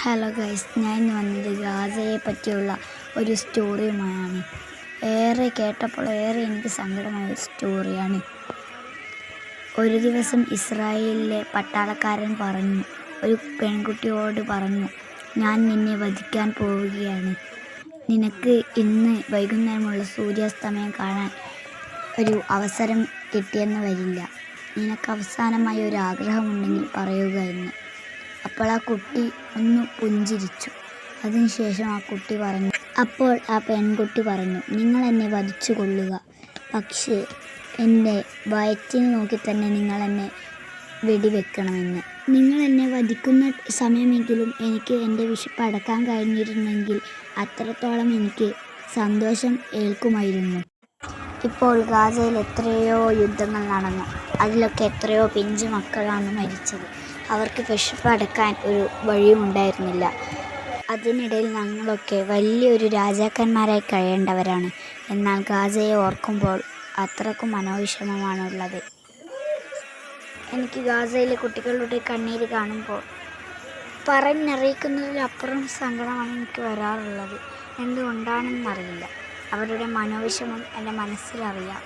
Hello guys, ഞാൻ ഇന്ന് വന്നത് ഗാസയെ പറ്റിയുള്ള ഒരു സ്റ്റോറിയുമായാണ്. ഏറെ കേട്ടപ്പോൾ എനിക്ക് സങ്കടമായ ഒരു സ്റ്റോറിയാണ്. ഒരു ദിവസം ഇസ്രായേലിലെ പട്ടാളക്കാരൻ ഒരു പെൺകുട്ടിയോട് പറഞ്ഞു, ഞാൻ നിന്നെ വധിക്കാൻ പോവുകയാണ്. നിനക്ക് ഇന്ന് വൈകുന്നേരമുള്ള സൂര്യാസ്തമയം കാണാൻ ഒരു അവസരം കിട്ടിയെന്ന് വരില്ല. നിനക്ക് അവസാനമായി ഒരു ആഗ്രഹമുണ്ടെങ്കിൽ പറയുക എന്ന്. അപ്പോൾ ആ കുട്ടി ഒന്ന് പുഞ്ചിരിച്ചു. അതിനുശേഷം അപ്പോൾ ആ പെൺകുട്ടി പറഞ്ഞു, നിങ്ങൾ എന്നെ വധിച്ചു കൊള്ളുക, പക്ഷേ എൻ്റെ വയറ്റിന് നോക്കി തന്നെ നിങ്ങൾ എന്നെ വെടിവെക്കണമെന്ന്. നിങ്ങൾ എന്നെ വധിക്കുന്ന സമയമെങ്കിലും എനിക്ക് എൻ്റെ വിശപ്പ് അടക്കാൻ കഴിഞ്ഞിരുന്നെങ്കിൽ അത്രത്തോളം എനിക്ക് സന്തോഷം ഏൽക്കുമായിരുന്നു. ഇപ്പോൾ ഗാസയിൽ എത്രയോ യുദ്ധങ്ങൾ നടന്നു. അതിലൊക്കെ എത്രയോ പിഞ്ചു മക്കളാണ് മരിച്ചത്. അവർക്ക് വിശപ്പ് അടക്കാൻ ഒരു വഴിയും ഉണ്ടായിരുന്നില്ല. അതിനിടയിൽ ഞങ്ങളൊക്കെ വലിയൊരു രാജാക്കന്മാരായി കഴിയേണ്ടവരാണ്. എന്നാൽ ഗാസയെ ഓർക്കുമ്പോൾ അത്രക്കും മനോവിഷമമാണുള്ളത്. എനിക്ക് ഗാസയിലെ കുട്ടികളുടെ കണ്ണീര് കാണുമ്പോൾ പറഞ്ഞറിയിക്കുന്നതിലപ്പുറം സങ്കടമാണ് എനിക്ക് വരാറുള്ളത്. എന്തുകൊണ്ടാണെന്നറിയില്ല. അവരുടെ മനോവിഷമം എൻ്റെ മനസ്സിലറിയാം.